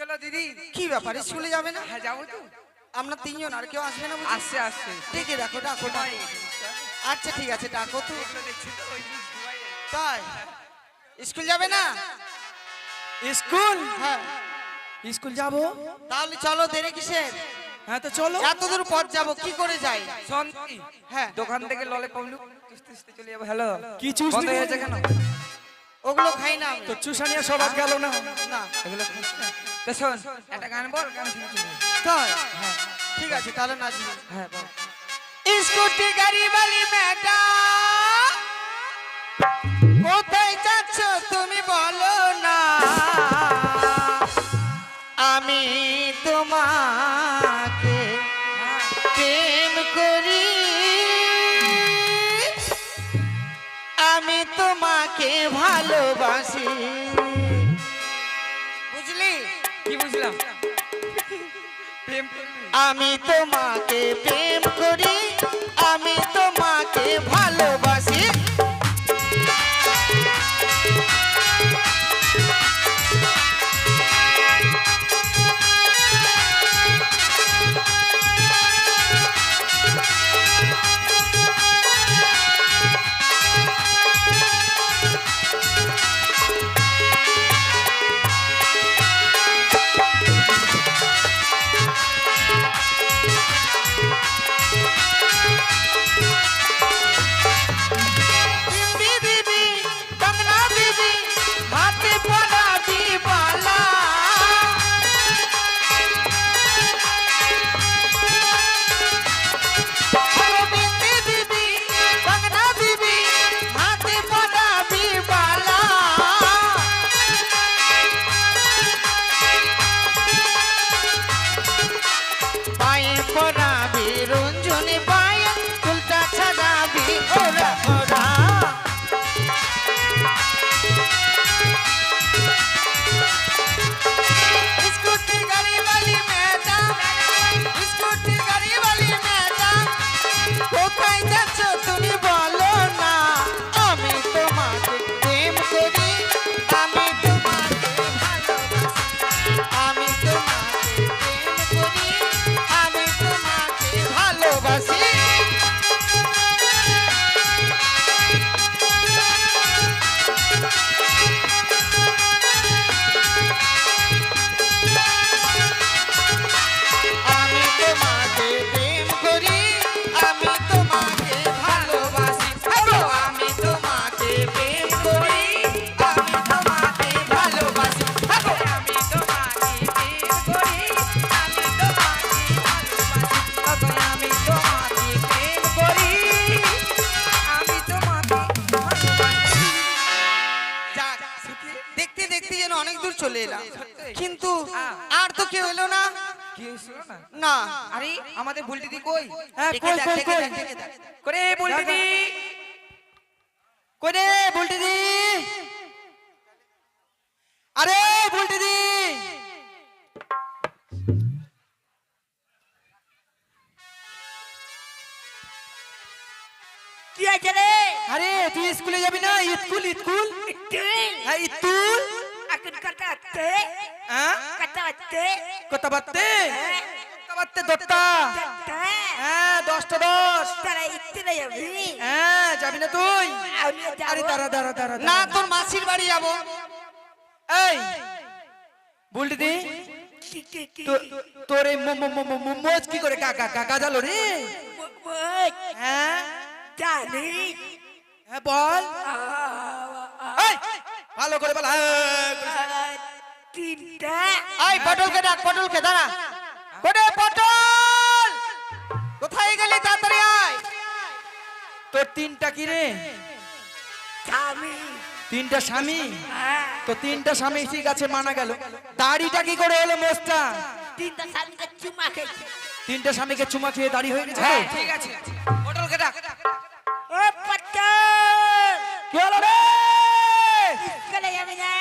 হলো দিদি? কি ব্যাপার স্কুলে যাবে না? হ্যাঁ যাবো তো। আমরা তিনজন, আর কেউ আসবে না? আসছে আসছে। ডেকে রাখো, ডাকো ডাকো। আচ্ছা ঠিক আছে, ডাকো তো। এগুলো দেখছি তো ওই যে সবাই। তাই স্কুল যাবে না? স্কুল? হ্যাঁ স্কুল যাবো। তাহলে চলো, দেরি কিসের? হ্যাঁ তো চলো। এত দূর পথ যাবো, কি করে যাই? শান্তি। হ্যাঁ দোকান থেকে ললিপপ চুষতে চলে যাবো। হ্যালো, কি চুষতে বন্ধ হয়েছে কেন? ওগুলো খাই না আমি। তো চুষানিয়া সবাই গেল না। না এগুলো খাস না? তো শোন, একটা গান বল, গান শুনে চলে যাবো। তাই ঠিক আছে, তাহলে নাচবি। হ্যাঁ বল। স্কুটি গাড়ি বালি ম্যাডাম, কোথায় যাচ্ছ তুমি বলো না, আমি তোমাকে প্রেম করি, আমি তোমাকে ভালোবাসি। বুঝলি? কি বুঝলাম? প্রেম করবি? আমি তোমাকে প্রেম করি, আমি তোমাকে ভালোবাসি। চলে এলাম, কিন্তু আর তো কেউ এলো না। কি হয়েছিল না? না। আরে আমাদের বুলটি দি কই? হ্যাঁ ডেকে কই ডাক, কই ডেকে কই ডাক, ডেকে ডাক। করে বুলটি দি। কই রে বুলটি দি? আরে বুলটি দি, কি আছে রে? আরে তুই স্কুলে যাবি না? School school? হ্যাঁ স্কুল। এখন কথা হচ্ছে, হ্যাঁ কথা হচ্ছে, কত বাত্তে? কত বাত্তে দত্তা? হ্যাঁ 10টা 10। তারা ইচ্ছে যাবি? হ্যাঁ যাবি না তুই? আরে দাঁড়া দাঁড়া দাঁড়া। না, তোর মাসির বাড়ি যাবো। এই বুলটি দি, তোর এই মোজ কি করে কাকা কাকা জালো রে? হ্যাঁ জানি হ্যাঁ বল। এই, ভালো করে বল। তিনটা। আই পটলকে ডাক, পটলকে দাঁড়া। কোটে পটল, কোথায় গেলি? তাড়াতাড়ি আয়। তোর তিনটা কি রে? স্বামী। তিনটা স্বামী? তো তিনটা স্বামী ঠিক আছে, মানা গেল। দাড়িটা কি করে হলো মোজটা? তিনটা স্বামীকে চুমা খেয়েছি। তিনটা স্বামীকে চুমা খেয়ে দাড়ি হয়ে গেছে? হ্যাঁ ঠিক আছে, পটলকে ডাক। ও পটল, কি হলো রে? চলে যাবে না?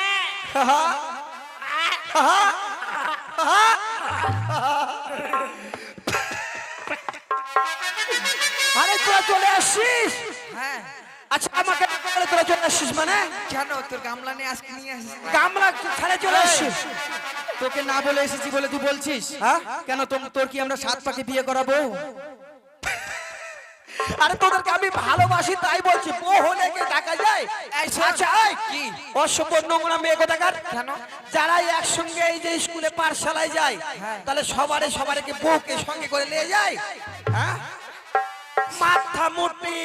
আরে তোরা চলে আসছিস? হ্যাঁ আচ্ছা আমাকে বলে তোরা চলে আসছিস মানে? কেন তোর গামলা নিয়ে আজকে নিয়ে আসিস? গামলা ছাড়ে চলে আসছিস? তোকে না বলে এসেছি বলে তুই বলছিস হ্যাঁ? কেন তোর কি আমরা 7 পাকে বিয়ে করাবো? আরে তোদেরকে আমি ভালোবাসি তাই বলছি, বউ হলে কে টাকা যায়? এই শোন। আচ্ছা এই কি? অসভ্য নোংরা মেয়ে কোথাকার, কেন? যারা একসঙ্গে এই যে স্কুলে পাঠশালায় যায় তাহলে সবারকে বউকে সঙ্গে করে নিয়ে যায়, হ্যাঁ? মাথা মুটি।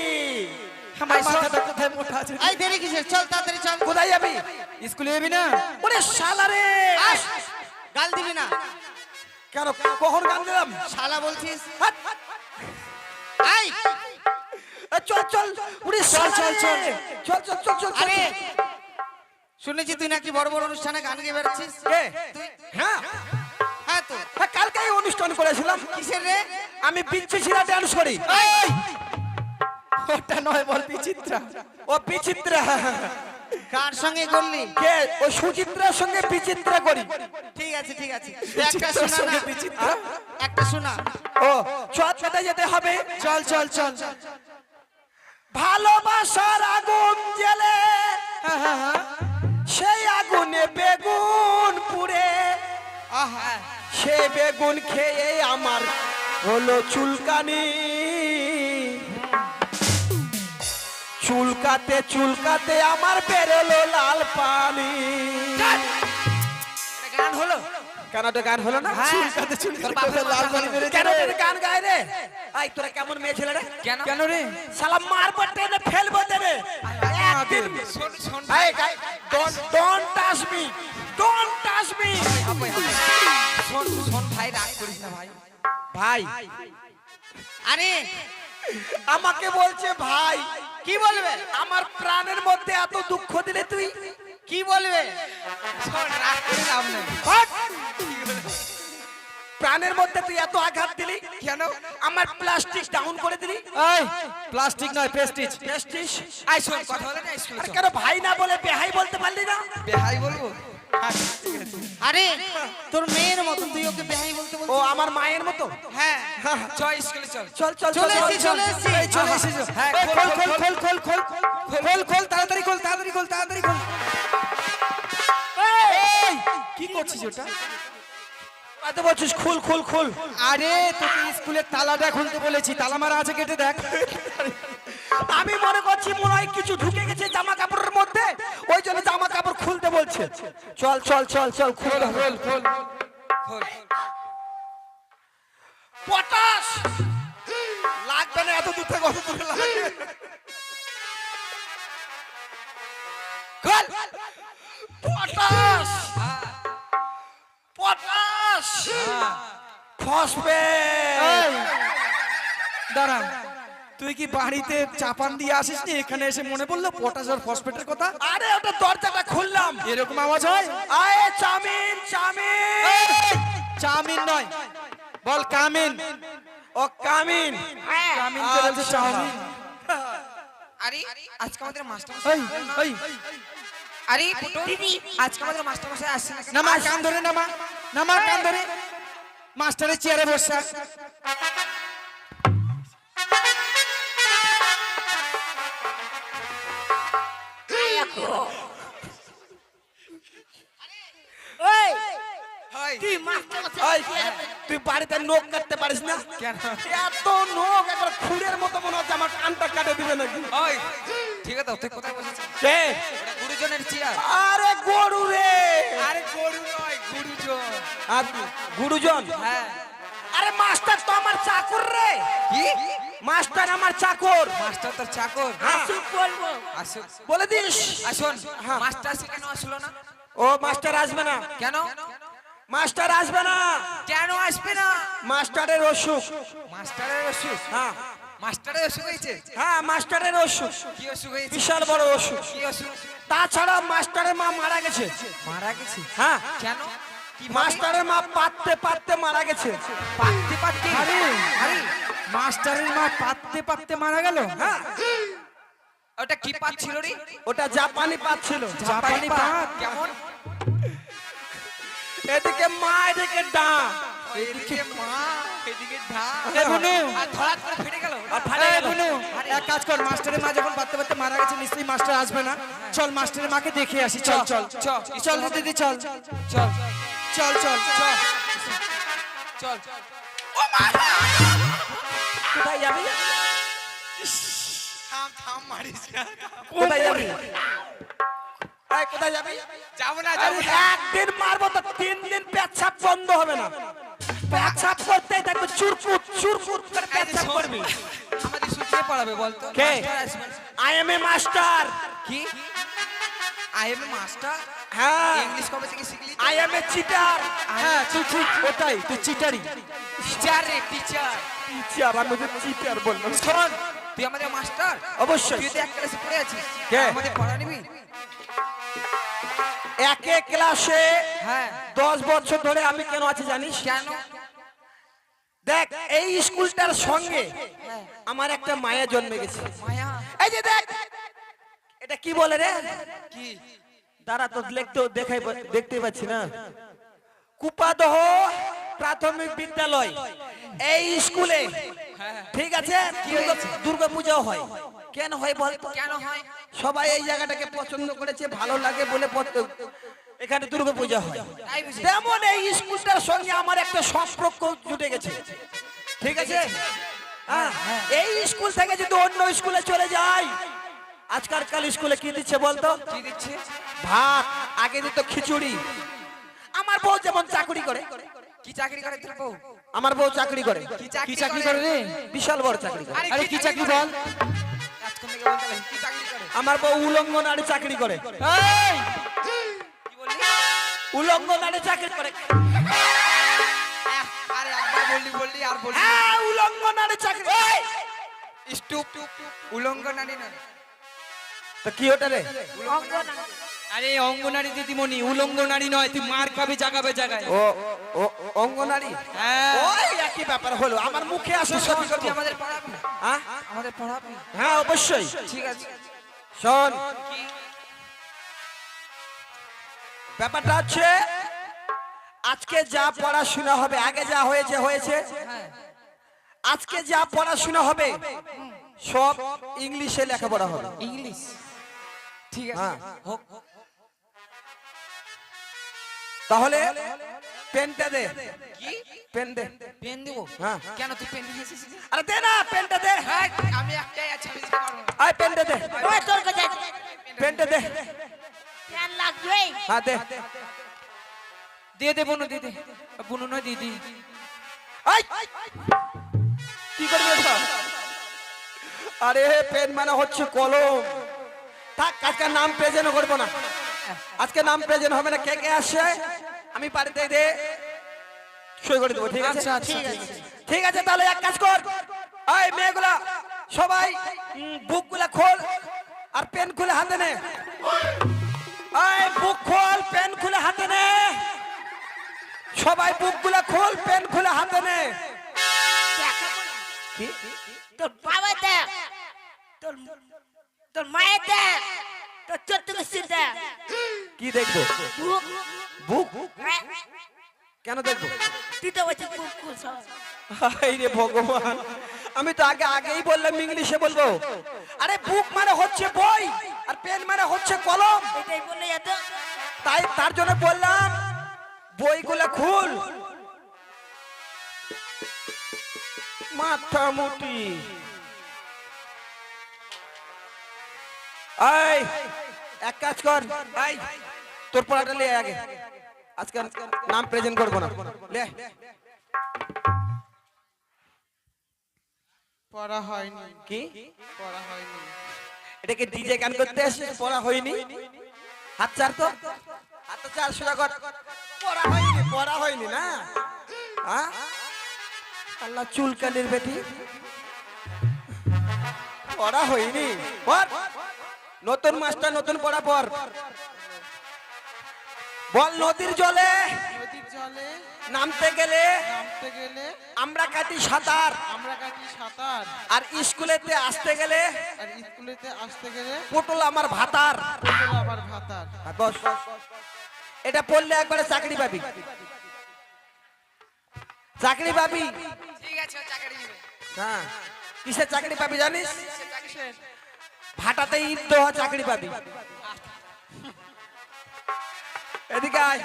আমার মাথাটা কোথায় মোটা আছে? এই দেরি কিসের, চল তাড়াতাড়ি চল। কোথায় যাবি? স্কুলে যাবি না? ওরে শালা রে, আস, গাল দিবি না, কেন কখন গান দিলাম? শালা বলছিস? হাট, হাট। এই এ, চল চল, ওরে চল, শালা চল, রে। চল চল চল চল। আরে শুনেছি তুই নাকি বড় বড় অনুষ্ঠানে গান গেয়ে বেড়াচ্ছিস। কে? তুই? হ্যাঁ হ্যাঁ তো হ্যাঁ, কালকে এই অনুষ্ঠান করেছিলাম। কিসের রে? আমি বিচ্ছি ছিলা ডান্স করি। এই! ওটা নয়, বল বিচিত্রা। ও বিচিত্রা। কার সঙ্গে করলি? কে? ও সুচিত্রার সঙ্গে বিচিত্রা করি। ঠিক আছে ঠিক আছে, তুই একটা বিচিত্রার শোনা সঙ্গে না, বিচিত্রা? একটা শোনা। ও চট কাটা যেতে হবে। চল চল চল। ভালোবাসার আগুন জ্বেলে হ্যাঁ হ্যাঁ হ্যাঁ। সেই আগুনে বেগুন পুড়ে, আহা, সে বেগুন খেয়ে আমার হলো চুলকানি। চুলকাতে চুলকাতে আমার বেরোলো লাল পানি। এটা গান হলো? কেন তো গান হলো না? চুলকাতে চুলকাতে লাল পানি বেরিয়েছে কেন রে। তোর গান গায় রে? আই তোরা কেমন মেয়ে ছেলে রে? কেন? কেন রে? শালা মারবো টেনে ফেলবো দেবে একদিন। শোন শোন এই don't touch me, don't touch me. শোন শোন ভাই, রাগ করিস না ভাই। ভাই আরে আমাকে বলছে ভাই, কি বলবে? আমার প্রাণের মধ্যে এত দুঃখ দিলে তুই? কি বলবে? শোন, রাগ করে লাভ নেই। হট! প্রাণের মধ্যে তুই এত আঘাত দিলি কেন? আমার প্লাস্টিক ডাউন করে দিলি। এই প্লাস্টিক নয়, প্রেস্টিজ। প্রেস্টিজ। আই শোন, কথা বলে না স্কুলে আর চল। কেন ভাই না বলে বেহাই বলতে পারলি না? বেহাই বলবো? আরে তোর মেয়ের মতো তুই ওকে বেহাই বলতে ও বলছিস? আমার মায়ের মতো। হ্যাঁ চল স্কুলে চল। চল চল চলে চল, এসেছি, চল, চলে চল। এসেছি। এই চলে এসেছো। হ্যাঁ, এই, খোল, খোল খোল খোল খোল খোল খোল খোল, তাড়াতাড়ি খোল, তাড়াতাড়ি খোল, তাড়াতাড়ি খোল। এই, কি করছিস ওটা? কত বলছিস? খুল খুল খুল। আরে তোকে স্কুলের তালাটা খুলতে বলেছি, তালা মারা আছে, কেটে দেখ। আমি মনে করছি মনে হয় কিছু ঢুকে গেছে জামা কাপড়ের মধ্যে, ওই জন্য জামা কাপড় খুলতে বলছে। চল চল চল চল, খুল খোল খোল। খোল। পটাশ লাগবে না, এত দূর থেকে অত দূরে লাগে। খোল। পটাশ হ্যাঁ, পটাশ হ্যাঁ। ফসফেট। এই, দাঁড়া, তুই কি বাড়িতে চাপান দিয়ে আসিস নি? এখানে এসে মনে পড়লো পটাশ আর ফসফেটের কথা? আরে ওটা দরজাটা খুললাম। এরকম আওয়াজ হয়? আয়ে চামিন চামিন। এই, চাউমিন নয়, বল কামিন। ও কামিন। কামিন কে বলছে আচ্ছা। চাউমিন? আরে আজকে আমাদের মাস্টার এই, এই, আরে ফুটো, আজকে আমাদের মাস্টার মশাই আসছে না। নামা কান ধরে, নামা নামা কান ধরে। মাস্টারের চেয়ারে বসা। ওই হয়। কি মাস্টার ওই, তুই বাড়িতে নখ কাটতে পারিস না? কেন? এত নখ একবার খুঁড়ের মতো মনে হচ্ছে আমার কানটা কাটে দিবে নাকি। ওই, ঠিক আছে, তুই কোথায় বসেছিস? কে? ওটা গুরুজনের চেয়ার। আরে গরু রে। আরে গরু নয়, গুরুজন। আর গুরুজন। হ্যাঁ। আরে মাস্টার তো আমার চাকর রে। কি? মাস্টার আমার চাকর। মাস্টার তোর চাকর? আসুক বলবো। আসুক। বলে দিস। আসুন। হ্যাঁ। মাস্টার সে কেন আসলো না? ও মাস্টার আসবে না। কেন? মাস্টার আসবে না। কেন আসবে না? মাস্টারের অসুখ। মাস্টারের অসুখ? হ্যাঁ মাস্টারের অসুখ হয়েছে? হ্যাঁ, মাস্টারের অসুখ, কি অসুখ হয়েছে? বিশাল বড় অসুখ। কি অসুখ? তাছাড়া মাস্টারের মা মারা গেছে। মারা গেছে? হ্যাঁ, কেন? কি মাস্টারের মা পাততে পাততে মারা গেছে। পাততে পাততে? আরে আরে মাস্টারের মা পাততে পাততে মারা গেল? হ্যাঁ, ওটা কি পাত ছিল রে? ওটা জাপানি পাত ছিল। জাপানি পাত? কেমন? এদিকে মা এদিকে ডা। এদিকে মা, এদিকে ধান। এ বুনু, আর ধরাত করে ফেটে গেল। আর ফাটে এই গেল। বুনু, এক কাজ কর, মাস্টারের মা যখন পাততে পাততে মারা গেছে, নিশ্চয়ই মাস্টার আসবে না। চল মাস্টারের মাকে দেখে আসি, চল চল চল, চল রে দিদি, চল চল। চল চল চল চল কোথায় যাবি? থাম থাম মারিস না। কোথায় যাবি? এই, কোথায় যাবি? যাবো না আরে যাবো না। একদিন মারবো তো 3 দিন পেচ্ছাপ বন্ধ হবে না। পেচ্ছাপ করতেই থাকবে, চুরপুট চুরপুট করে এই যে পেচ্ছাপ শোন, করবি। আমাদের সুখে পড়াবে বলতো কে? মাস্টার আসবে। I am a master. কি আই এম মাস্টার? হ্যাঁ, ইংলিশ কবে থেকে শিখলি? I am a cheater. হ্যাঁ তুই ঠিক ওটাই, তুই চিটারি। টিচার রে টিচার। টিচার, আমি তো চিটার বললাম। শোন, তুই আমাদের মাস্টার। অবশ্যই। তুই তো এক ক্লাসে পড়ে আছিস। কে? আমাদের পড়া নিবি? একে ক্লাসে হ্যাঁ। 10 বছর ধরে আমি কেন আছি জানিস? কেন? দেখ, এই স্কুলটার সঙ্গে হ্যাঁ। আমার একটা মায়া জন্মে গেছে। মায়া? এই যে দেখ, এটা কি বলে রে? কি? দাঁড়া, তো দেখতে পাচ্ছি না। কুপাদহ প্রাথমিক বিদ্যালয়, এই স্কুলে ঠিক আছে দুর্গা পূজা হয়। কেন হয় বল? কেন হয়? সবাই এই জায়গাটাকে পছন্দ করেছে, ভালো লাগে বলে এখানে দুর্গা পূজা হয়। তাই বুঝি? তেমন এই স্কুলটার সঙ্গে আমার একটা সম্পর্ক জুটে গেছে, ঠিক আছে? হ্যাঁ, এই স্কুল থেকে যদি অন্য স্কুলে চলে যাই, আজকাল স্কুলে কি দিচ্ছে বলতো? কি দিচ্ছে? ভাত, আগে দিত খিচুড়ি। আমার বউ যেমন চাকরি করে, কি চাকরি করে তোর বউ? আমার বউ চাকরি করে, কি চাকরি করে রে? বিশাল বড় চাকরি করে। আরে কি চাকরি বল? আজকাল থেকে বলতে লাগলি, কি চাকরি করে? আমার বউ উলঙ্গ নারী চাকরি করে। এই কি বললি? উলঙ্গ নারী চাকরি করে। আরে একবার বললি আর বললি। হ্যাঁ, উলঙ্গ নারী চাকরি। এই! স্টুপ উলঙ্গ নারী না। তো কি ওটা রে? আরে অঙ্গনারী দিদিমণি, উলঙ্গ নারী নয়, তুই মার খাবি জাগাবে জায়গায়। ও ও অঙ্গ নারী। হ্যাঁ। ওই একই ব্যাপার হলো, আমার মুখে আসে সত্যি তুই কথা। আমাদের পড়াবি? হ্যাঁ আমাদের পড়াবি? হ্যাঁ, অবশ্যই। ঠিক আছে। শোন, কি? ব্যাপারটা হচ্ছে আজকে যা পড়াশোনা হবে, আগে যা হয়েছে, হ্যাঁ। আজকে যা পড়াশোনা হবে সব ইংলিশে লেখাপড়া হবে। ইংলিশ? ঠিক আছে। হ্যাঁ। হোক। তাহলে পেনটা দে। কি? পেন দে। পেন দেবো? হ্যাঁ। কেন তুই পেন নিয়ে এসেছিস? আরে দে না, পেনটা দে। হ্যাঁ, আমি একটাই আছি, আমি দিতে পারবো না। আয় পেনটা দে। ওই তোর কাছে পেনটা দে। প্যান লাগবে। হ্যাঁ দে। দিয়ে দে বোনো, দিয়ে দে। বোনো নয় দিদি। আয়! কি করবি এটা? আরে পেন মানে হচ্ছে কলম। থাক, আজকে নাম প্রেজেন্ট করবো না, আজকে নাম প্রেজেন্ট হবে না। কে কে আসছে আমি বাড়িতে দে সই করে দেবো, ঠিক আছে? আচ্ছা, আচ্ছা, ঠিক আছে। ঠিক আছে, তাহলে এক কাজ কর, এই মেয়েগুলা সবাই বুকগুলা খোল আর পেন খুলে হাতে নে। এই বুক খোল, পেন খুলে হাতে নে। সবাই বুকগুলা খোল, পেন খুলে হাতে নে। কি? তোর বাবা দেখ, তোর তোর মায়ের দেখ, তোর চতুর্থ দেখ। কি দেখবো? বুক? হ্যাঁ, কেন দেখবো? তুই তো বলছিস বুক খুল সব। হায় রে ভগবান, আমি তো আগেই বললাম ইংলিশে বলবো। আরে বুক মানে হচ্ছে বই আর পেন মানে হচ্ছে কলম, এটাই বললে এত তাই তার জন্য বললাম বইগুলো খুল। মাথা মুটি। এই এক কাজ কর, এই তোর পড়াটা লে আগে, আজকে নাম প্রেজেন্ট করবো না, লে। পড়া হয়নি, কি পড়া হয়নি। এটাকে ডিজে গান করতে আসিস? পড়া হয়নি? হাত চার তো, হাত চার সোজা কর। পড়া হয়নি না? হ্যাঁ, আল্লাহ চুলকানির বেটি, পড়া হয়নি। পড়, নতুন মাস্টার নতুন পড়া পড়। বল, নদীর জলে নদীর জলে নামতে গেলে নামতে গেলে আমরা কাটি সাঁতার, আমরা কাটি সাঁতার, আর স্কুলেতে আসতে গেলে আর স্কুলেতে আসতে গেলে পটল আমার ভাতার। পটল আবার ভাতার। বস, এটা পড়লে একবারে চাকরি পাবি, চাকরি পাবি। ঠিক আছে, ও চাকরি নেবে। হ্যাঁ, কিসের চাকরি পাবি জানিস? সে চাকরি ভাটাতে ইট দেওয়া চাকরি পাবি। এদিকে আয়।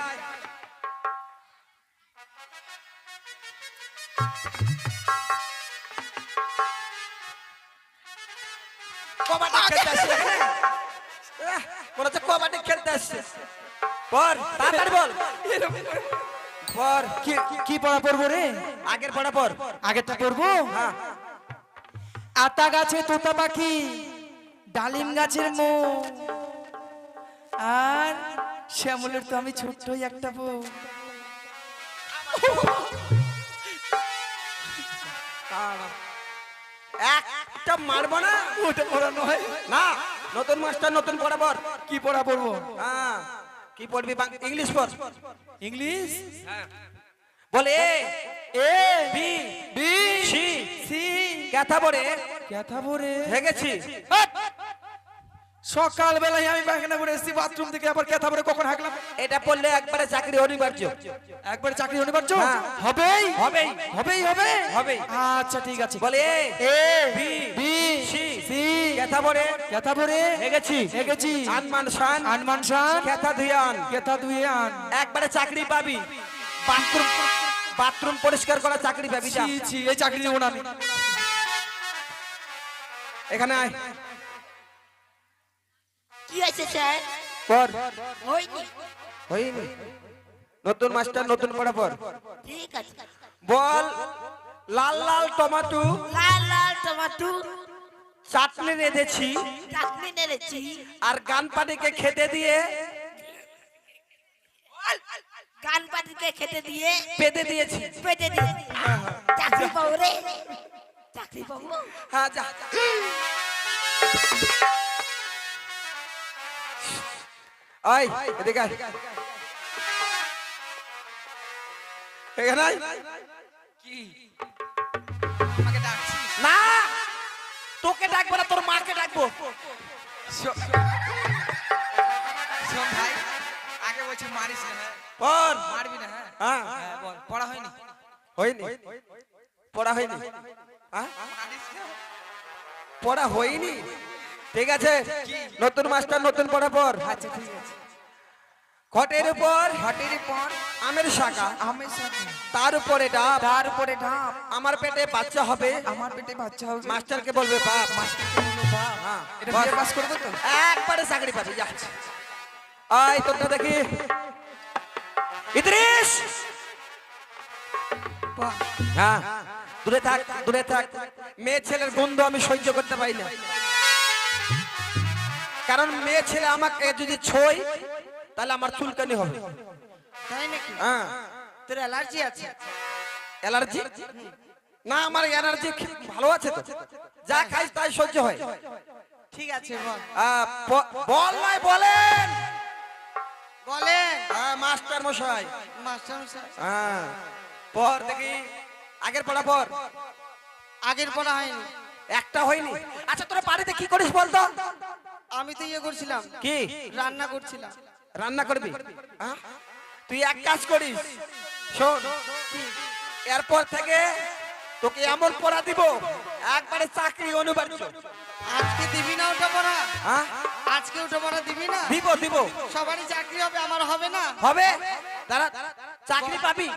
কবাডি খেলতে আসছে এখানে? মনে হচ্ছে কবাডি খেলতে আসছে। পর তাড়াতাড়ি বল। পর কি কি পড়া পড়বো রে? আগের পড়া পর। আগেরটা পড়বো? হ্যাঁ। আতা গাছে তোতা পাখি, ডালিম গাছের মৌ, আর শ্যামলের তো আমি ছোট্টই একটা বউ। একটা মারবো না। ওটা পড়া নয়। না, নতুন মাস্টার নতুন পড়া পর। কি পড়া পড়বো? হ্যাঁ, কি পড়বি? ইংলিশ পড়। English? Ball A A B B C C কথা পড়ে কথা বলে হেগেছি। সকাল বেলায় আমি পায়খানা করে এসেছি বাথরুম থেকে, আবার কথা বলে কখন হাঁকলাম? এটা পড়লে একবারে চাকরি অনিবার্য। একবার চাকরি অনিবার্য? হ্যাঁ। হবেই হবেই। হবেই হবে হবেই। আচ্ছা ঠিক আছে। বলে এ A B B C C কথা পড়ে কথা বলে হেগেছি। হেগেছি। আনমান শান আনমান শান কথা ধুয়ান। কথা দুয়ে আন। একবারে চাকরি পাবি। বাথরুম বাথরুম পরিষ্কার করা চাকরি পাবি। যা ছি ছি, এই চাকরি দেবো না আমি। এখানে আয়। কি আছে স্যার? পর হয়নি। হইনি। নতুন মাস্টার নতুন পড়া পর। ঠিক আছে। বল লাল লাল টমেটো লাল লাল টমাটো চাটনি রেঁধেছি চাটনি নেড়েছি, আর গান পাটিকে খেতে দিয়ে গান পাটিকে খেতে দিয়ে পেতে দিয়েছি। পেটে দিয়েছি। চাকরি পাবো রে, চাকরি পাবো। হ্যাঁ যা। আয় এদিকে আয়। এখানে আয়। কি আমাকে ডাকছিস? না, তোকে ডাকবো না, তোর মাকে ডাকবো। শোন শোন ভাই, আগে বলছি মারিস না, হ্যাঁ? পর মারবি না, হ্যাঁ? হ্যাঁ হ্যাঁ, বল পড়া হয়নি? হয়নি। পড়া হয়নি। হ্যাঁ মারিস না। পড়া হয়নি। ঠিক আছে, নতুন মাস্টার নতুন পড়া পর। আচ্ছা ঠিক আছে। ঘটের উপর ঘটের পর আমের শাখা, আমের সাথে তার উপরে ডাব, তার উপরে ঢাপ, আমার পেটে বাচ্চা হবে, আমার পেটে বাচ্চা হবে। মাস্টারকে বলবে বাপ। মাস্টারকে বলবো বাপ। হ্যাঁ, এটা বাস। বিয়ে পাস করবো তো? একবারে চাকরি পাবি। যা আয়, তোরটা দেখি। ইদ্রিস, বাহ, হ্যাঁ দূরে থাক, দূরে থাক। মেয়ে ছেলের গন্ধ আমি সহ্য করতে পারি না। কারণ মেয়ে ছেলে আমাকে যদি ছোঁয় তাহলে আমার চুলকানি হবে। তাই নাকি? হ্যাঁ, তোর অ্যালার্জি আছে? অ্যালার্জি না, আমার এনার্জি ভালো আছে তো। যা খাই তাই সহ্য হয়। ঠিক আছে বল। বল নাই বলেন। বলেন মাস্টার মশাই। মাস্টার মশাই। হ্যাঁ, পর দেখি। আগের পড়া পর। আগের পড়া হয়নি। একটা হয়নি। আচ্ছা, তোরা বাড়িতে কি করিস বলতো? আমি তো ইয়ে করছিলাম, কি রান্না করছিলাম। রান্না করবি? হ্যাঁ? তুই এক কাজ করিস, শোন। এরপর থেকে তোকে এমন পড়া দিব, একবারে চাকরি অনিবার্য। আজকে দিবি না ওটা পড়া? হ্যাঁ, আজকে ওটা পড়া দিবি না? দিব দিব। সবারই চাকরি হবে, আমার হবে না? হবে, তারা চাকরি পাবি,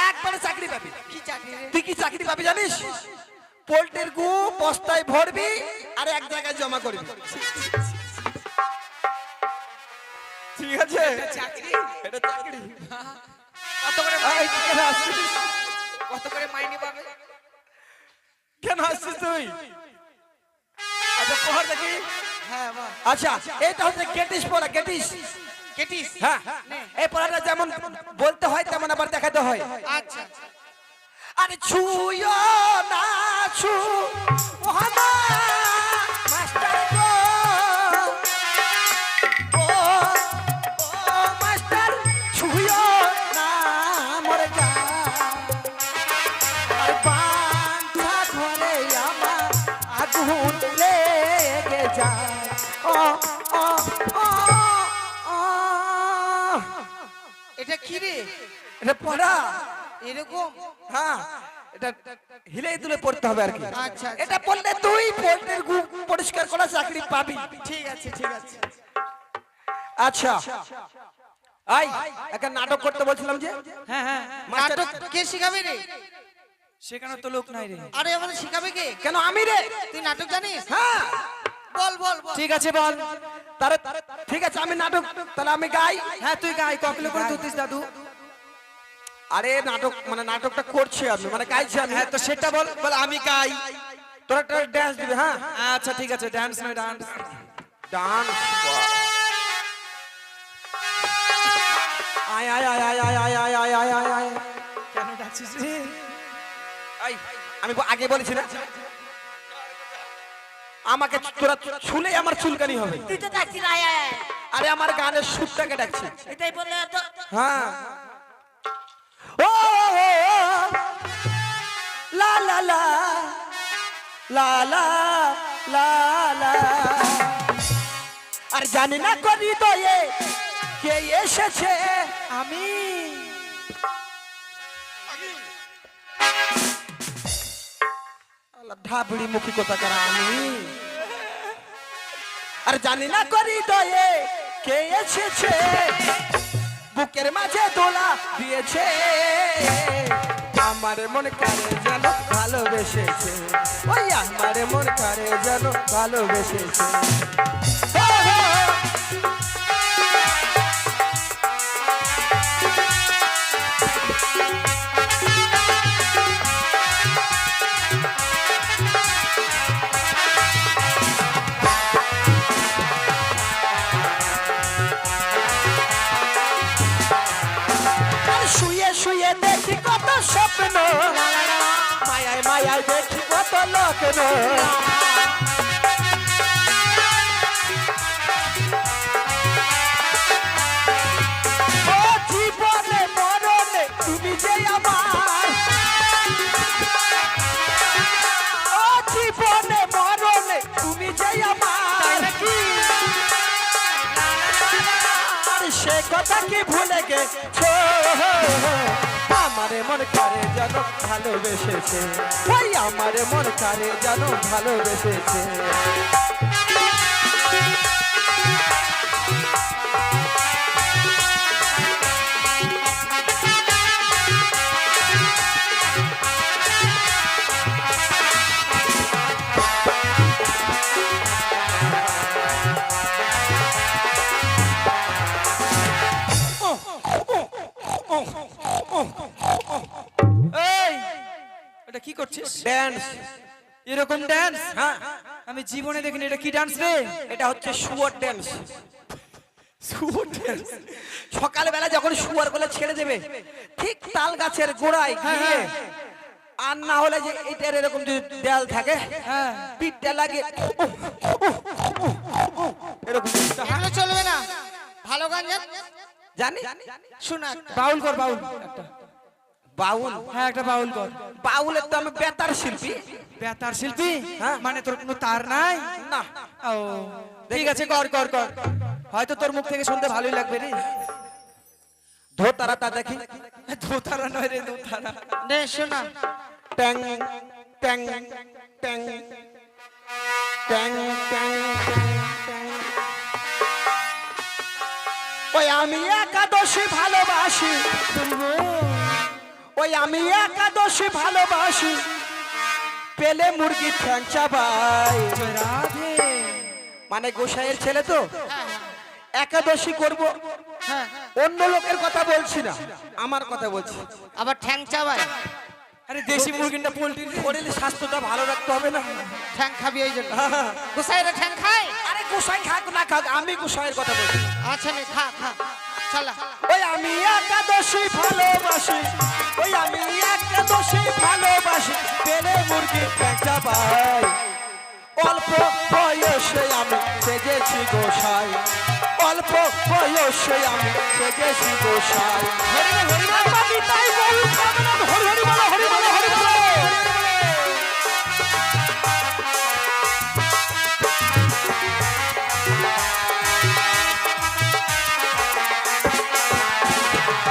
একবারে চাকরি পাবি। কি চাকরি রে? তুই কি চাকরি পাবি জানিস? পোল্ট্রির গু বস্তায় ভরবি আর এক জায়গায় জমা করবি। ঠিক আছে, চাকরি? এটা চাকরি। কত করে এই, মাইনে? তুই কেন আসছিস? কত করে মাইনে পাবে? কেন আসছিস তুই? আচ্ছা, পড় দেখি। হ্যাঁ বল। আচ্ছা, এটা হচ্ছে গেটিস পড়া। Getty's, Katich? হ্যাঁ। এই পড়াটা যেমন বলতে হয় তেমন আবার দেখাতে হয়। আচ্ছা। আরে ছুঁয়ো না ছু ওহানা মাস্টার গো, ও ও মাস্টার ছুঁয়ো না মরে যা, আর বাঞ্ছা ঘরে আমার আগুন লেগে যায়। ও ও ও ও, এটা কি রে? এটা পড়া। এরকম? হ্যাঁ, এটা হিলে দুলে পড়তে হবে আর কি। আচ্ছা। এটা পড়লে তুই পোল্ট্রির গু পরিষ্কার করা চাকরি পাবি। ঠিক আছে ঠিক আছে। আচ্ছা, আই একটা নাটক করতে বলছিলাম যে। হ্যাঁ হ্যাঁ মাস্টার নাটক কে শিখাবে রে? সেখানে তো লোক নাই রে। আরে আমাদের শিখাবে কে? কেন আমি রে? তুই নাটক জানিস? হ্যাঁ বল বল বল। ঠিক আছে বল। তারে ঠিক আছে আমি নাটক তাহলে আমি গাই। হ্যাঁ তুই গাই, ককলে করে তুতিস দাদু। আরে নাটক মানে নাটকটা করছি আমি মানে গাইছি আমি। হ্যাঁ তো সেটা বল, বল আমি গাই। তোরা একটা ড্যান্স দিবি। হ্যাঁ আচ্ছা ঠিক আছে, ডান্স নয় ডান্স। ডান্স আয় আয় আয় আয় আয় আয় আয় আয় আয় আয় আয়। কেন ডাকছিস রে? এই, আমি আগে বলেছি না আমাকে তোরা ছুলে আমার চুলকানি হবে। তুই তো ডাকছি না, আয় আয় আয়। আরে আমার গানের সুরটাকে ডাকছি। এটাই বললে তো। হ্যাঁ ও লা লা লা লা লা লা লা। আর জানি না করি দয়ে কে এসেছে। আমি ঢাবড়ি মুখী কথা করা আমি। আর জানি না করি দয়ে কে এসেছে, বুকের মাঝে দোলা দিয়েছে। আমার মন কারে যেন ভালোবেসেছে, ওই আমার মন কারে যেন ভালোবেসেছে। ও হো। আর শুয়ে শুয়ে দেখি কত স্বপ্ন, মায়ায় মায়ায় দেখি কত লগ্ন। ও জীবনে মরণে তুমি যে আমার, ও জীবনে মরণে তুমি যে আমার। আর সে কথা কি ভুলে গেছো, আমারে মন করে যেন ভালোবেসেছে, ওই আমারে মন করে যেন ভালোবেসেছে। এই এটা কি করছিস? ড্যান্স। এরকম ডান্স হ্যাঁ আমি জীবনে দেখিনি। এটা কি ডান্স রে? এটা হচ্ছে শুয়োর ড্যান্স। শুয়োর ডান্স? সকালবেলা যখন শুয়ার গুলো ছেড়ে দেবে ঠিক তাল গাছের গোড়ায় গিয়ে, আর না হলে যে এটার এরকম যদি দেয়াল থাকে হ্যাঁ পিঠটা লাগে এরকম। এগুলো চলবে না। ভালো গান জানি শোনা। বাউল কর, বাউল একটা। বাউল। হ্যাঁ একটা বাউল কর। বাউলের তো আমি বেতার শিল্পী। বেতার শিল্পী? হ্যাঁ। মানে তোর কোনো তার নাই? না ও ঠিক আছে, কর কর কর। হয়তো তোর মুখ থেকে শুনতে ভালোই লাগবে রে। ধোতারাটা দেখি। ধোতারা নয় রে, ধোতারা। নে শোনা। ট্যাং ট্যাং ট্যাং ট্যাং ট্যাং ট্যাং। ওই আমি একাদশী ভালোবাসি, ওই আমি একাদশী ভালোবাসি, পেলে মুরগি ঠ্যাং চাবাই। রাধে মানে গোসাইয়ের ছেলে তো একাদশী করব, হ্যাঁ অন্য লোকের কথা বলছি না, আমার কথা বলছি। আবার ঠ্যাং চাবাই। আরে দেশি মুরগিটা পোল্ট্রি। শরীর স্বাস্থ্যটা ভালো রাখতে হবে না? ঠ্যাং খাবি ওই জন্য। গোসাইরা ঠ্যাং খায়? আরে গোসাই খাক না খাক, আমি গোসাইয়ের কথা বলছি। আচ্ছা নে খা খা। চালা। ওই আমি একাদশী ভালোবাসি, ওই আমি একাদশী ভালোবাসি, পেলে মুরগি ঠ্যাং চাবাই। অল্প বয়সে আমি সেজেছি গোসাই, অল্প বয়সে আমি সেজেছি গোসাই। আমি তাই বলি, হরি হরি বলো, হরি বলো, হরি বলো।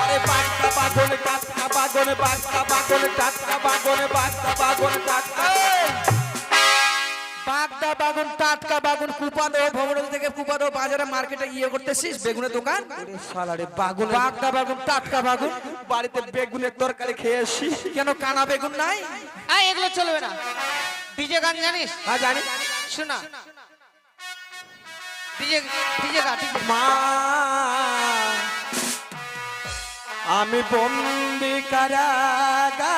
আরে বাগদা বাগনে টাটকা বাগনে, বাগদা বাগনে টাটকা বাগনে, বাগদা বাগনে টাটকা। বাগদা বাগুন টাটকা বাগুন কুপাদো ভবরল থেকে কুপাদো বাজারে মার্কেটে ইয়ে করতেছিস বেগুনের দোকান ওরে শালারে বাগুন বাগদা বাগুন টাটকা বাগুন বাড়িতে বেগুনের তরকারি খেয়ে আসি। কেন কানা বেগুন নাই? এগুলো চলবে না। ডিজে গান জানিস? হ্যাঁ জানি। শোনা, ডিজে ডিজে গান। মা আমি বন্দি কারাগারে।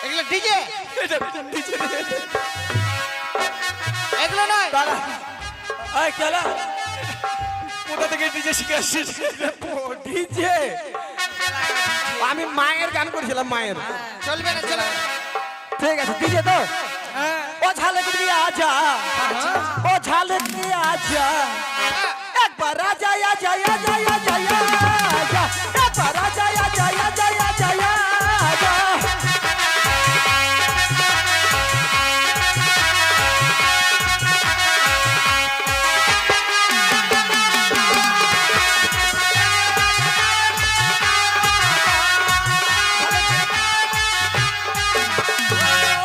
এগুলো ডিজে, এগুলো নয়। দাঁড়া, এই খেলা কোথা থেকে ডিজে শিখে আসছিস? ডিজে আমি মায়ের গান করেছিলাম, মায়ের। চলবে না, চলবে না। ঠিক আছে, ডিজে তো। হ্যাঁ ও ঝালক দিয়ে আজা, ও ঝালক দিয়ে আজা, একবার আজা আজা আজা আজা আজা, একবার আজা আজা আজা আজা আজা।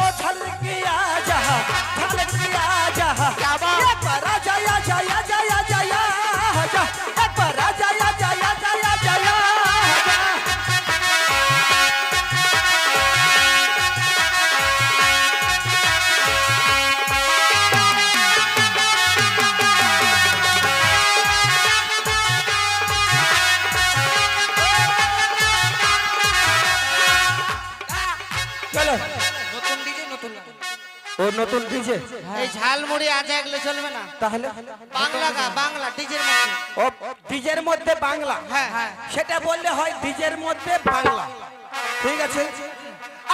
ও ঝালক দিয়ে আজা, ঝালক দিয়ে আজা, একবার আজা আজা আজা আজা আজা, একবার আজা আজা আজা আজা আজা। চলো, নতুন ডিজে নতুন গান। ও নতুন ডিজে। এই ঝালমুড়ি আজা এগুলো চলবে না। তাহলে বাংলা গা, বাংলা ডিজের মধ্যে। ও ডিজের মধ্যে বাংলা, হ্যাঁ হ্যাঁ। সেটা বললে হয় ডিজের মধ্যে বাংলা। ঠিক আছে।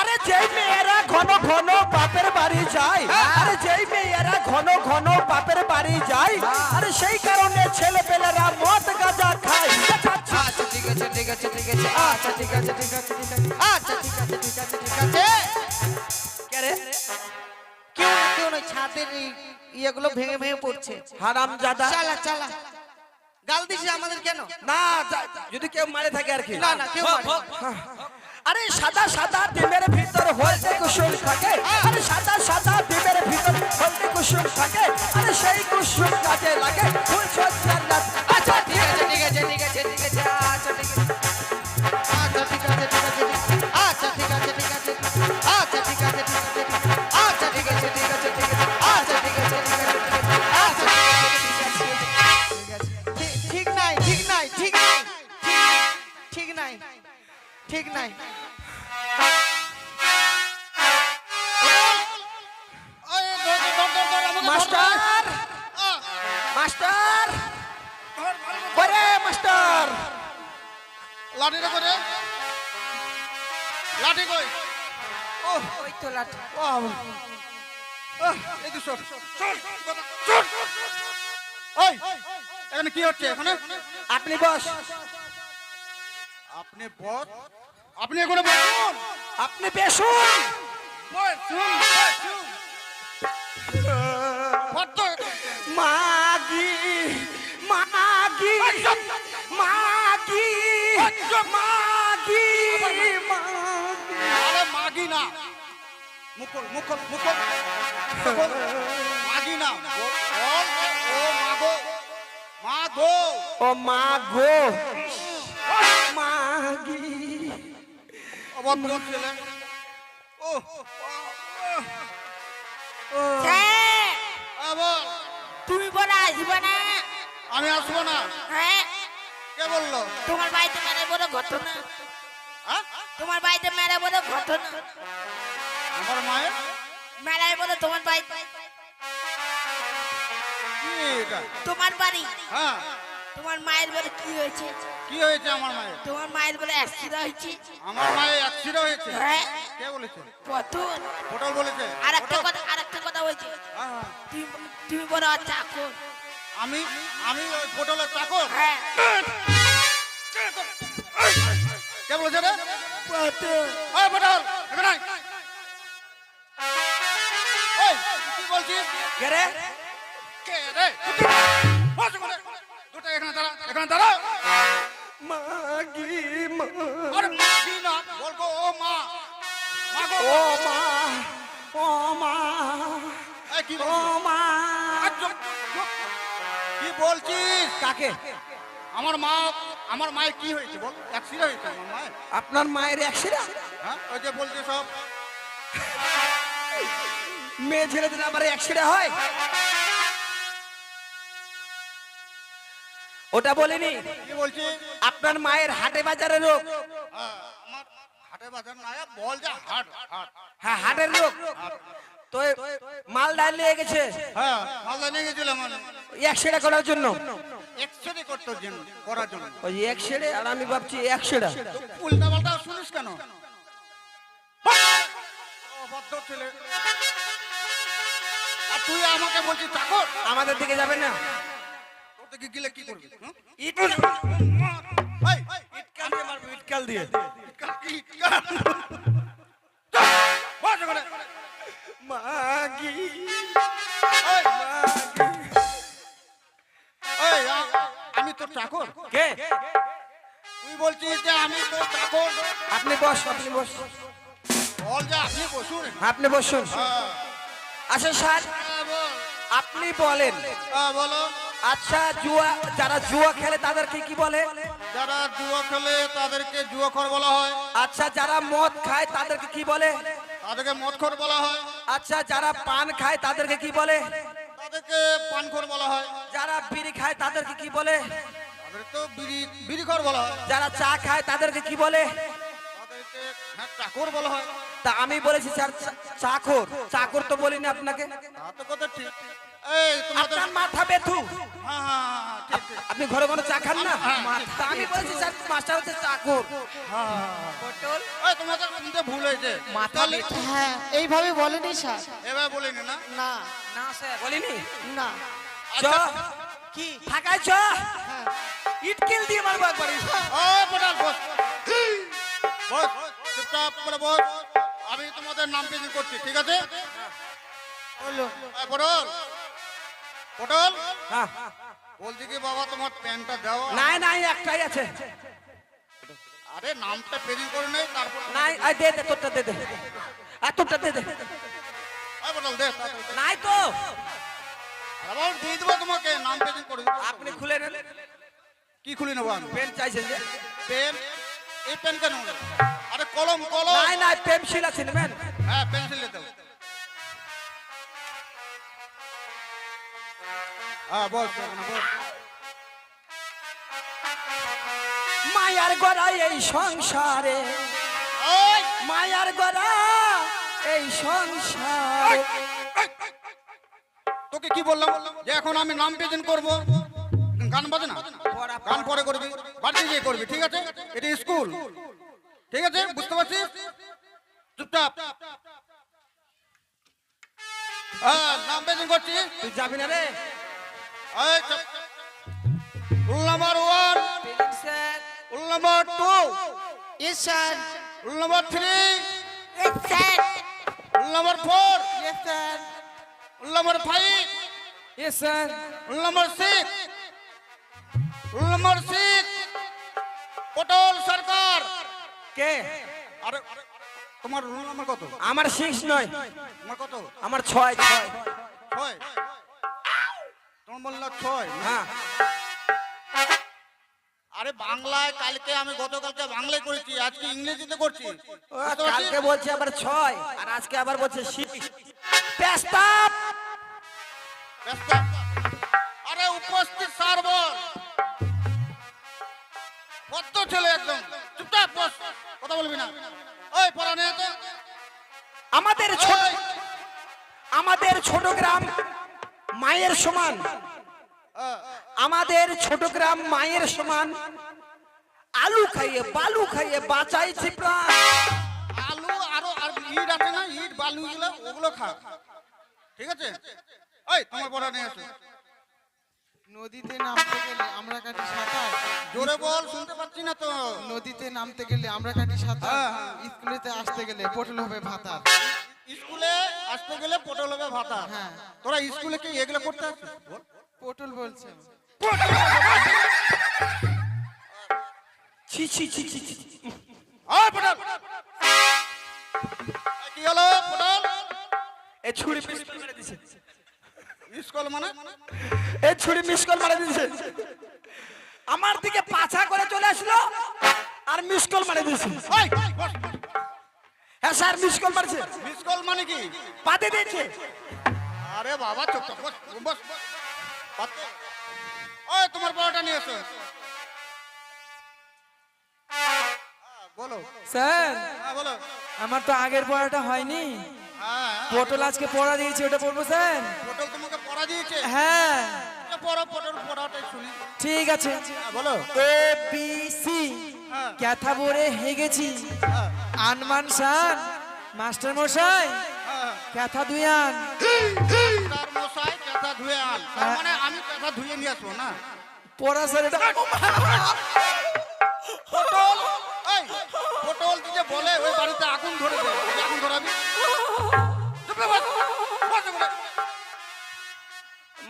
আরে যেই মেয়েরা ঘন ঘন বাপের বাড়ি যায়, আরে যেই মেয়েরা ঘন ঘন বাপের বাড়ি যায়, আরে সেই কারণে ছেলে পেলেরা মদ গাঁজা খায়। আচ্ছা ঠিক আছে ঠিক আছে ঠিক আছে আচ্ছা ঠিক আছে ঠিক আছে ঠিক আছে আচ্ছা ঠিক আছে ঠিক আছে ঠিক আছে। কে রে? কেউ কেউ নয়, ছাদের এই ইয়েগুলো ভেঙে ভেঙে পড়ছে। হারামজাদা। চালা চালা, গাল দিছে আমাদের কেন? না, যদি কেউ মারে থাকে আর কি। না না, কেউ মারে না। আরে সাদা সাদা ডিমের ভিতর হলদে কুসুম থাকে, আরে সাদা সাদা ডিমের ভিতর হলদে কুসুম থাকে, আরে সেই কুসুম কাজে লাগে ফুল সজ্জার রাত। আচ্ছা ঠিক আছে ঠিক আছে ঠিক আছে ঠিক আছে আচ্ছা ঠিক আছে আচ্ছা ঠিক আছে ঠিক আছে, আচ্ছা ঠিক আছে ঠিক আছে, আচ্ছা ঠিক আছে ঠিক আছে, আচ্ছা ঠিক আছে ঠিক আছে ঠিক আছে, আচ্ছা ঠিক আছে ঠিক আছে, আচ্ছা ঠিক নাই ঠিক নাই ঠিক নাই ঠিক নাই ঠিক নাই। মাস্টার, মাস্টার, ওরে মাস্টার। লাঠিটা করে, লাঠি কই? ওই তো লাঠি এখানে কি হচ্ছে? এখানে আপনি বস, আপনি বস, আপনি এখানে বসুন, আপনি বেশুন। বসুন, বসুন। মাগি মাগি মাগি মাগি মাগি। আরে মাগি না, মুকুল মুকুল মুকুল মুকুল, মাগি না, বল, ও মাগো, মাগো। ও মা গো মাগি। অভদ্র ছেলে। ও হ্যাঁ, বল। তুমি বলে আসবে না? আমি আসবো না। হ্যাঁ, কে বললো? তোমার বাড়িতে মেরে বড় ঘটনা, হ্যাঁ? তোমার বাড়িতে মেরে বড় ঘটনা, আমার মায়ের মেলায় বলে তোমার বাড়িতে, কি এটা? তোমার বাড়ি, হ্যাঁ, তোমার মায়ের বলে কি হয়েছে? কি হয়েছে আমার মায়ের? তোমার মায়ের বলে অ্যাক্সিডেন্ট হয়েছে। আমার মায়ের অ্যাক্সিডেন্ট হয়েছে। হ্যাঁ, কে বলেছে? পটল। পটল বলেছে। আর একটা কথা, আর একটা কথা বলছি, হ্যাঁ, হ্যাঁ। তুমি বড় চাকর। আমি আমি ওই পটলের চাকর। হ্যাঁ, কে বলেছে রে? ওই পটল, এখানে আয়। ওই, তুই কি বলছিস? কে রে? কে রে? বস এখানে। দুটো এখানে দাঁড়া, এখানে দাঁড়া। মাগি মা। আরে মাগি না, বলবো ও মা। কাকে? আমার মায়ের কি হয়েছে বল? অ্যাক্সিডেন্ট হয়েছে আমার মায়ের। আপনার মায়ের অ্যাক্সিডেন্ট? হ্যাঁ, ওই যে বলছে সব। মেয়ে ছেলেদের আবার অ্যাক্সিডেন্ট হয়? ওটা বলিনি। কি বলছি? আপনার মায়ের হাটে বাজারের রোগ। আমার হাটে বাজার না, বল যা হাট হাট। হ্যাঁ, হাটের রোগ। তো মাল ডাল নিয়ে গেছে হ্যাঁ, মালদা নিয়ে গেছিলাম আমি অ্যাক্সিডেন্ট করার জন্য। এক্সরে করতে জন্য করার জন্য। ওই অ্যাক্সিডেন্ট, আর আমি ভাবছি অ্যাক্সিডেন্ট। উল্টা পাল্টা শুনিস কেন? অবাধ্য ছেলে। আর তুই আমাকে বলছিস চাকর? আমাদের দিকে যাবেন না? তোর দিকে গেলে কি করবি? হুম? ইট এই, ইটকাল দিয়ে মারবো, ইটকাল দিয়ে। ইটকাল। বস ওখানে। মাগি এই, এই, আমি তোর চাকর? কে? তুই বলছিস যে আমি তোর চাকর? আপনি বস, আপনি বস, বল যা, আপনি বসুন। আপনি বসুন। আচ্ছা স্যার, হ্যাঁ, বল। আপনি বলেন, হ্যাঁ, বলো। আচ্ছা যারা জুয়া খেলে তাদেরকে কি বলে? যারা জুয়া খেলে তাদেরকে জুয়াখোর বলা হয়। আচ্ছা যারা মদ খায় তাদেরকে কি বলে? তাদেরকে মদখোর বলা হয়। আচ্ছা যারা পান খায় তাদেরকে কি বলে? তাদেরকে পানখোর বলা হয়। যারা বিড়ি খায় তাদেরকে কি বলে? তাদের তো বিড়িখোর বলা হয়। যারা চা খায় তাদেরকে কি বলে? তাদেরকে চাকর বলা হয়। তা আমি বলেছি স্যার চাকর। চাকর তো বলিনি আপনাকে। তা তো কথা ঠিক। এই তোমাদের আপনার মাথা ব্যথু। হ্যাঁ, হ্যাঁ, ঠিক ঠিক। আপনি ঘরে ঘরে চা খান না? তা আমি বলেছি স্যার মাস্টার হচ্ছে চাকর। পটল এই তোমাদের শুনতে ভুল হয়েছে। মাথা তাহলে ব্যথা। হ্যাঁ, এইভাবে বলেনি স্যার। এবার বলিনি না? না, না স্যার বলিনি? না। চ আচ্ছা। কি ফাঁকায় চ, ইট কিল দিয়ে মারবো একবারে। ও পটাল বস। বস, চুপচাপ করে বস। আমি তোমাদের নাম প্রেজেন্ট করছি, ঠিক আছে? বলো। এই পটল, পটল, হ্যাঁ, বলছি কি বাবা তোমার প্যান্টটা দাও। নাই নাই একটাই আছে। আরে নামটা প্রেজেন্ট করে নেই, তারপর নাই, আই দে দে তোরটা দে দে, আর তোরটা দে দে। এই পটল দে তাড়াতাড়ি দে। নাই তো, আরে বাবা দিয়ে দেবো তোমাকে, নাম প্রেজেন্ট করে দেবো। আপনি খুলে নেন। কি খুলে নেবো আমি? পেন চাইছেন যে? পেন? এই পেন কেন? আরে কলম, কলম। নাই নাই, পেন্সিল আছে নেবেন? হ্যাঁ, পেন্সিল দাও। হ্যাঁ, বস ওখানে বস। মায়ার গড়া এই সংসারে, ওই, মায়ার গড়া এই সংসারে। তোকে কি বললাম যে এখন আমি নাম প্রেজেন্ট করবো? গান বাজে না, গান পরে করবি, বাড়িতে গিয়ে করবি, ঠিক আছে? এটা স্কুল, ঠিক আছে? বুঝতে পারছিস? চুপচাপ। হ্যাঁ, নাম প্রেজেন্ট করছি। তুই যাবি না রে? এই, চুপ। Rule number 1, sir rule number 2, Yes, sir. Rule number 3, Yes, sir. Rule number 4, Yes, sir. Rule number 5, Yes, sir. Rule number 6, rule number 6, পটল সরকার। কে? আরে তোমার রুল নাম্বার কত? আমার 6 নয়, তোমার কত? আমার 6 6। 6। তোমার বললা 6? হ্যাঁ, আরে বাংলায় কালকে আমি গতকালকে বাংলায় করেছি, আজকে ইংরেজিতে করছি। ও, বুঝতে পারছিস? কালকে বলছে আবার 6 আর আজকে আবার বলছে 6। পেস্তাব। ব্যস্ত। আরে উপস্থিত স্যার বল। কত ছেলে একদম। চুপচাপ বস, কথা বলবি না। ওই পড়া নেই তো। আমাদের ছোট গ্রাম মায়ের সমান। আমাদের ছোট গ্রাম মায়ের সমান। আলু খাইয়ে বালু খাইয়ে বাঁচাইছি প্রাণ। আলু আরো আর ইট আছে না, ইট বালু গুলো ওগুলো খা, ঠিক আছে? ওই তোমার পড়া নিয়ে আসো। নদীতে নামতে গেলে আমরা কাটি সাঁতার। জোরে বল, শুনতে পাচ্ছি না তো। নদীতে নামতে গেলে আমরা কাটি সাঁতার। হ্যাঁ, হ্যাঁ। স্কুলেতে আসতে গেলে পটল হবে ভাতার। স্কুলে আসতে গেলে পটল হবে ভাতা। হ্যাঁ। তোরা স্কুলে কি এগুলো করতে আসছিস? বল। পটল বলছে। ছি ছি ছি ছি ছি। ওই পটল, কি হলো পটল? এ ছুরি মিস কল মেরে দিছে। স্কুল মানে? এ ছুরি মিস কল মেরে দিছে। আমার দিকে পাছা করে চলে আসলো আর মিস কল মারে দিয়েছে। এই, বস। হ্যাঁ স্যার, মিস কল মারছে, মিস কল মানে কি? পাতে দিয়েছে। আরে বাবা চুপ থাক, বস বস বস। পাতে। ওই তোমার পরোটা নিয়ে এসো। বলো। স্যার হ্যাঁ বলো। আমার তো আগের পড়াটা হয়নি, হ্যাঁ, পটল আজকে পড়া দিয়েছে, ওটা পড়বো স্যার? পটল তোমাকে পড়া দিয়েছে? হ্যাঁ পড়ো, পটল পড়াটাই শুনি। ঠিক আছে। হ্যাঁ, বলো। এ বি সি হ্যাঁ। ক্যাথা বরে হেগেছি, হ্যাঁ, আনমান শান মাস্টার মশাই হ্যাঁ। ক্যাথা দুয়ান। তার মশাই পেঁচা ধুয়ে আন, তার মানে আমি পেঁচা ধুয়ে নিয়ে আসবো না? পড়া স্যার এটা পটল, এই পটল যে বলে ওই বাড়িতে আগুন ধরে দে, তুই আগুন ধরাবি? চুপ রে, বস, বস এখানে।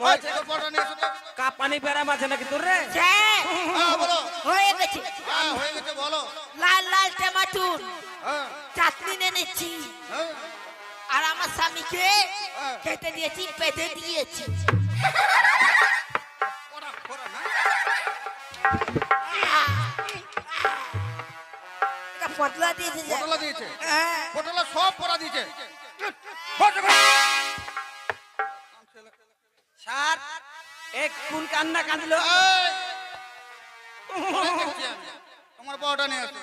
ওই, তোর পরোটা নিয়ে এসো তো। কাপ পানি পেরা মাঝে নাকি তোর রে? স্যার হ্যাঁ, বলো। হয়ে গেছে। হ্যাঁ, হয়ে গেছে, বলো। লাল লাল টমাটোর হ্যাঁ, চাটনি এনেছি হ্যাঁ। আর আমার স্বামীকে হ্যাঁ। খেতে দিয়েছি, পেতে দিয়েছি। পড়া, পড়া না? এটা পটলা দিয়েছে স্যার। পটলা দিয়েছে? হ্যাঁ। পটলা সব পড়া দিয়েছে। বস এখানে। স্যার, এক কোন কান্না কাঁদলো? এই, বলে দেখছি আমি। তোমার পরোটা নিয়ে আসো।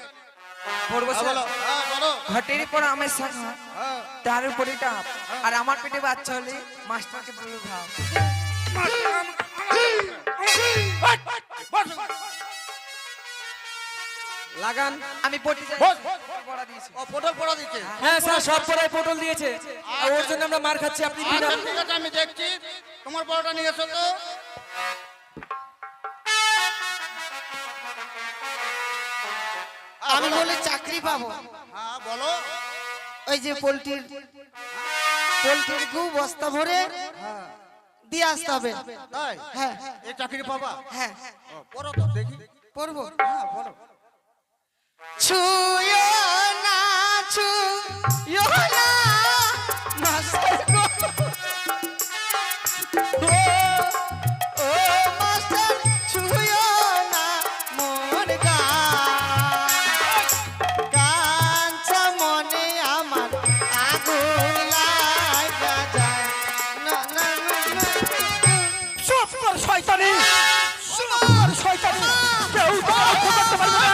পড়বো হ্যাঁ, স্যার। বলো। হ্যাঁ, বলো। ঘটের পর আমের শাক হ্যাঁ। তার উপরে ডাব, আর আমার পেটে বাচ্চা হলে মাস্টারকে বলে ভাব। বস। লাগান। আমি পড়তে চাই, বস। পড়া দিয়েছি। ও, পটল পড়া দিচ্ছে? হ্যাঁ স্যার, সব পড়ায় পটল দিয়েছে, আর ওর জন্য আমরা মার খাচ্ছি। আপনি দিন আচ্ছা, ঠিক আছে, আমি দেখছি। তোমার পরোটা নিয়ে এসো তো। আমি বলে চাকরি পাবো, হ্যাঁ, বলো। ওই যে পোল্ট্রির গু বস্তা ভরে দিয়ে আসতে হবে। তাই? হ্যাঁ এই চাকরি পাবা? হ্যাঁ ও, পড়ো তো দেখি। পড়বো। হ্যাঁ, বলো। ছুঁয়ো না, ছুঁয়ো না, মাস্টার গো। ও মাস্টার, ছুঁয়ো না মোর গান। কাঞ্চা মনে আমার আগুন লাগা যায়। না না না না। চুপ কর শয়তানি, চুপ কর শয়তানি, কেউ তো রক্ষা করতে পারবে না।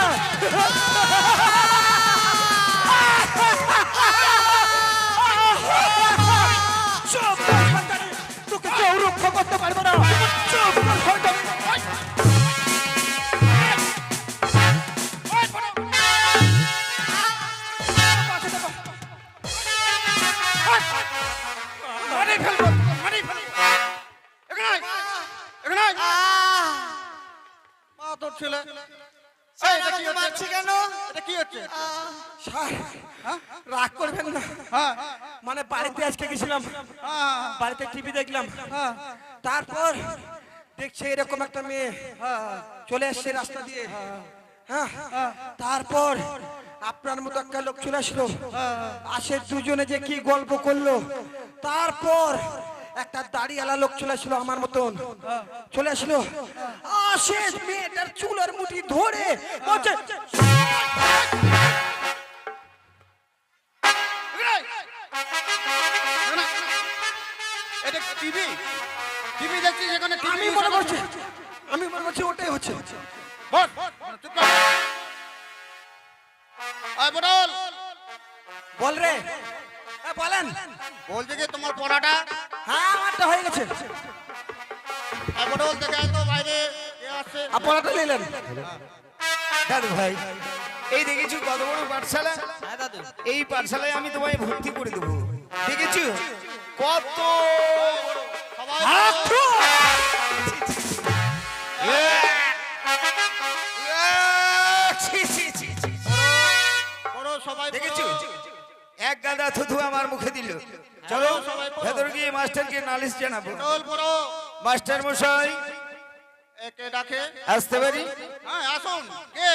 চুপ কর শয়তানি, তোকে কেউ রক্ষা করতে পারবে না। চুপ কর শয়তানি। মারি ফেলবো, মারি ফেলবো। এখানে আয়, এখানে আয়। মা তোর ছেলে। এই, এটা কি আমাকে মারছে হচ্ছে? কেন? এটা কি হচ্ছে? স্যার, রাগ করবেন না, হ্যাঁ, মানে বাড়িতে আজকে গেছিলাম, হ্যাঁ, বাড়িতে টিভি দেখলাম, তারপর দেখছে এরকম একটা মেয়ে চলে আসছে রাস্তা দিয়ে, হ্যাঁ, তারপর আপনার মতো একটা লোক চলে আসলো, আসে দুজনে যে কি গল্প করলো, তারপর একটা দাড়িওয়ালা লোক চলে আসলো আমার মতন, চলে আসলো, আসে মেয়েটার চুলের মুঠি ধরে বলছে, এখানে আয়। এখানে আয়। এটা টিভি, টিভি দেখছিস এখানে? আমি মনে করছি ওটাই হচ্ছে। বস, চুপ কর। আয় পটল, বল রে, বলেন। বলছে কি তোমার পড়াটা? হ্যাঁ, আমারটা হয়ে গেছে। আয় পটল, দেখে আয় তো বাইরে কে আসছে। আপনারটা নিলেন? দাদু ভাই, এই দেখেছো কত বড় পাঠশালা? এই পাঠশালায় আমি তোমায় ভর্তি করে দেবো। দেখেছো কত সবাই পড়ো, সবাই পড়ো। দেখেছো এক গাদা থুথু আমার মুখে দিল। চলো সবাই পড়ো। ভেতর গিয়ে মাস্টারকে নালিশ জানাবো। পটল পড়ো। মাস্টার মশাই একে ডাকে। আসতে পারি? হ্যাঁ, আসুন। কে?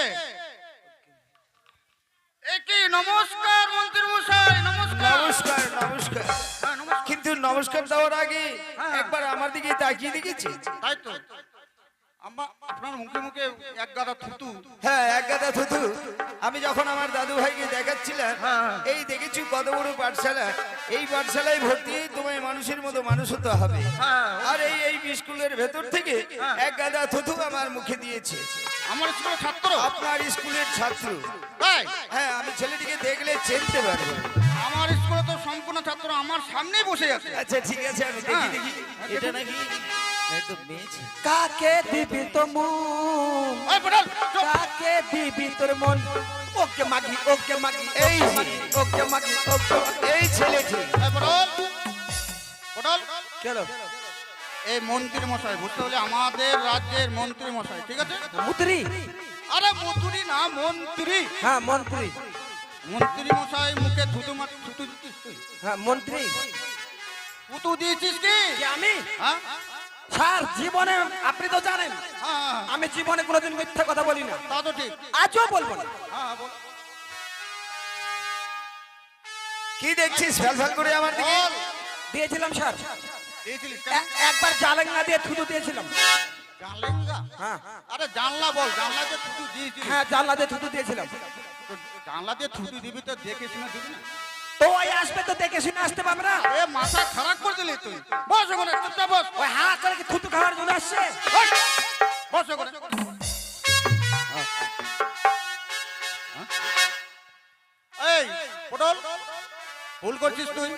একে নমস্কার মন্ত্রী মশাই, নমস্কার। নমস্কার নমস্কার। হ্যাঁ, নমস্কার। কিন্তু নমস্কার দেওয়ার আগে একবার আমার দিকে তাকিয়ে দেখেছি। তাই তো। আপনার মুখে মুখে এক গাদা থুতু। হ্যাঁ, এক গাদা থুতু। আমি যখন আমার দাদু ভাইকে দেখাচ্ছিলাম, এই দেখেছি কত বড় পাঠশালা, এই পাঠশালায় ভর্তি হয়ে তোমায় মানুষের মতো মানুষ হতে হবে। আর এই স্কুলের ভেতর থেকে এক গাদা থুতু আমার মুখে দিয়েছে। আমার স্কুলের ছাত্র? আপনার স্কুলের ছাত্র। তাই? হ্যাঁ, আমি ছেলেটিকে দেখলে চিনতে পারবো। আমার স্কুলে তো সম্পূর্ণ ছাত্র আমার সামনেই বসে আছে। আচ্ছা ঠিক আছে, আমি দেখি দেখি এটা নাকি তো মেয়ে ছিল। কাকে দিবি তো মন, ওই পটল, চুপ। কাকে দিবি তোর মন, ওকে মাগি ওকে মাগি এই যে, ওকে মাগি ওকে মাগি। এই ছেলেটি। এই পটল, পটল, কেন এই মন্ত্রী মশাই, বুঝতে হলে আমাদের রাজ্যের মন্ত্রী মশাই, ঠিক আছে? মুদ্রি? আরে মন্ত্রী না, মন্ত্রী। হ্যাঁ মন্ত্রী। মন্ত্রী মশাই মুখে থুতু থুতু দিচ্ছিস তুই? হ্যাঁ মন্ত্রী। থুতু দিয়েছিস কি? কি আমি? হ্যাঁ স্যার জীবনে আপনি তো জানেন হ্যাঁ, আমি জীবনে কোনোদিন মিথ্যা কথা বলি না, তা তো ঠিক। আজও বলবো না। হ্যাঁ বল। কি দেখছিস ফ্যাল করে আমার দিকে? বল। দিয়েছিলাম স্যার, দিয়েছিলিস কেন? একবার জালেঙ্গা দিয়ে থুতু দিয়েছিলাম। জানলেঙ্গা? হ্যাঁ আরে জানলা বল, জানলা দিয়ে থুতু দিয়েছিস? হ্যাঁ জানলা দিয়ে থুতু দিয়েছিলাম। তো জানলা দিয়ে থুতু দিবি তো দেখে শুনে দিবি না? তো ওই আসবে তো দেখে শুনে আসতে পারবে না। এ মাথা খারাপ করে দিলি তুই। বস ওখানে, চুপচাপ বস। ওই হা করে কি থুতু খাওয়ার জন্য আসছে? বস, বস ওখানে। এই পটল, ভুল করছিস তুই।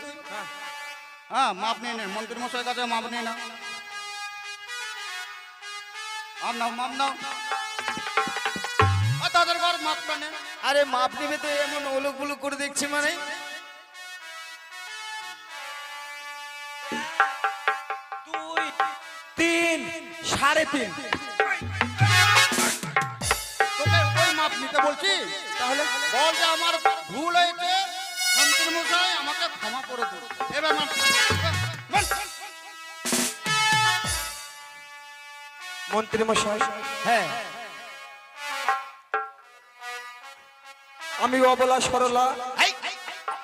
হ্যাঁ মাপ নিয়ে নে, মন্ত্রী মশাইয়ের কাছে মাপ নিয়ে না। মাপ নাও, মাপ নাও। আর তাদের ঘর মাপটা নে। আরে মাপ নিবে তো এমন ওলুক বুলুক করে দেখছি মানে? 2 3 3.5। তোকে ওই মাপ নিতে বলছি? তাহলে বল যে আমার ভুল হয়েছে, মন্ত্রী মশাই আমাকে ক্ষমা করে দিন। এবার মাপ। মন্ত্রী মশাই, হ্যাঁ, আমি অবলা সরলা এই,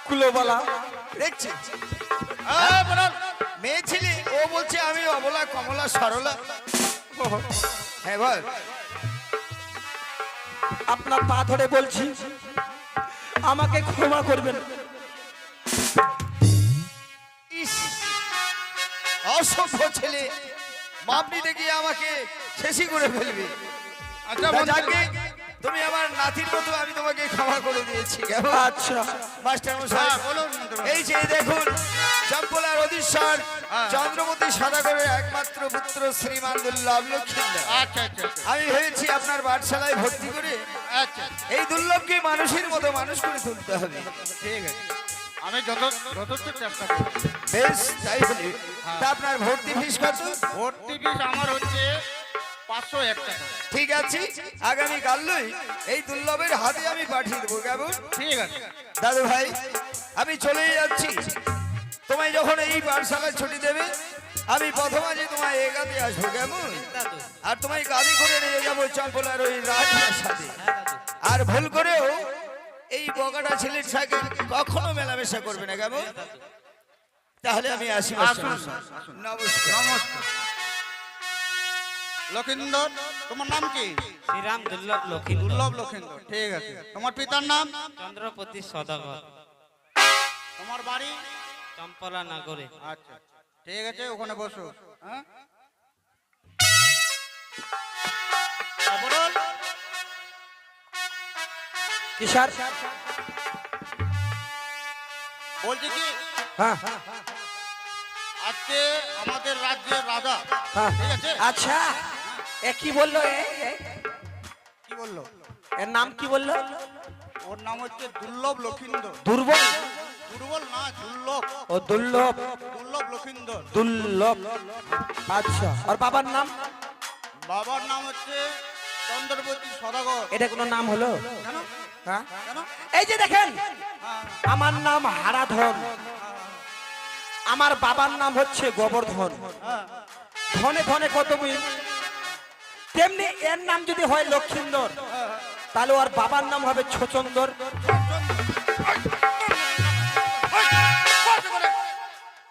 কুলোবালা দেখছি এই পটল, মেয়ে ছেলে, ও বলছে আমি অবলা কমলা সরলা। হ্যাঁ বল। আপনার পা ধরে বলছি আমাকে ক্ষমা করবেন। ইস, অসভ্য ছেলে, মাপ নিতে গিয়ে আমাকে শেষই করে ফেলবি। আচ্ছা তা মন্ত্রী- যাকে, তুমি আমার নাতির মতো, আমি তোমাকে ক্ষমা করে দিয়েছি। কেমন? আচ্ছা মাস্টার মশাই, হ্যাঁ, বলুন মন্ত্রী মশাই। এই যে দেখুন, চম্পলার অধীশ্বর চন্দ্রমতী সদাগরের একমাত্র পুত্র শ্রীমান দুর্লভ লক্ষ্মীন্দর। আচ্ছা আচ্ছা আচ্ছা, আমি ভেবেছি আপনার পাঠশালায় ভর্তি করে আচ্ছা এই দুর্লভকে মানুষের মতো মানুষ করে তুলতে হবে। ঠিক আছে, আমি যথেষ্ট চেষ্টা করব। বেশ, তাই হলে তা আপনার ভর্তি ফিস কত? ভর্তি ফিস আমার হচ্ছে 501 টাকা। ঠিক আছে, আগামী কালই এই দুর্লভের হাতে আমি পাঠিয়ে দেবো। কেমন? ঠিক আছে। দাদু ভাই, আমি চলেই যাচ্ছি। তোমায় যখন এই পাঠশালায় ছুটি দেবে, আমি প্রথম আজ তোমায় এগাতে আসবো। কেমন? আর তোমায় গাড়ি করে নিয়ে যাবো চম্পলার ওই রাজপ্রাসাদে। আর ভুল করেও এই বগাটা ছেলের সাথে কখনো মেলামেশা করবে না। কেমন? তাহলে আমি আসি। আসুন, নমস্কার। নমস্কার। লক্ষিন্দর, তোমার নাম কি? শ্রীরাম দুর্লভ লক্ষ্মী দুর্লভ লক্ষিন্দর, ঠিক আছে। তোমার পিতার নাম? চন্দ্রপতি সদাগর, তোমার বাড়ি? চম্পলা নগরে। আচ্ছা ঠিক আছে, ওখানে বসো। হ্যাঁ বল। কি স্যার? বলছি কি, হ্যাঁ আজকে আমাদের রাজ্যের রাজা, হ্যাঁ ঠিক আছে? আচ্ছা, এ কি বললো? কি বললো? এর নাম কি বললো? ওর নাম হচ্ছে দুর্লভ লক্ষিন্দর। দুর্বল? দুর্বল না, দুর্লভ। ও দুর্লভ, দুর্লভ লক্ষিন্দর। দুর্লভ। আচ্ছা, আর বাবার নাম? বাবার নাম হচ্ছে চন্দ্রপতি সদাগর। এটা কোনো নাম হলো? কেন? হ্যাঁ, কেন? এই যে দেখেন, হ্যাঁ, আমার নাম হারাধন, আমার বাবার নাম হচ্ছে গোবর্ধন। হ্যাঁ। ধনে ধনে কত মিল, তেমনি এর নাম যদি হয় লক্ষিন্দর, তাহলে ওর বাবার নাম হবে ছচন্দর।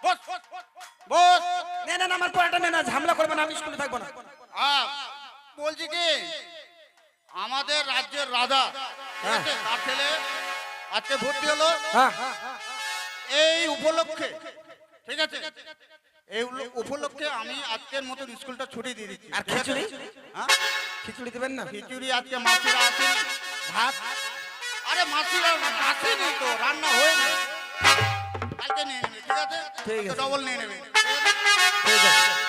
বস, বস, বস। না না না, আমার পড়াটা না, ঝামেলা করবে না, আমি স্কুলে থাকবো না। বলছি কি আমাদের রাজ্যের রাজা ঠিক আছে, তার ছেলে আজকে ভর্তি হলো হ্যাঁ এই উপলক্ষে, ঠিক আছে, এই উপলক্ষে আমি আজকের মতন স্কুলটা ছুটি দিয়ে দিচ্ছি। আর ঠিক আছে? খিচুড়ি? হ্যাঁ খিচুড়ি দেবেন না? খিচুড়ি আজকে মাসিরা আসেন, ভাত, আরে মাসিরা আসেনি তো, রান্না হয়নি, কালকে নিয়ে নেবে, ঠিক আছে, ঠিক আছে। ডবল নিয়ে নেবে, ঠিক আছে? ঠিক আছে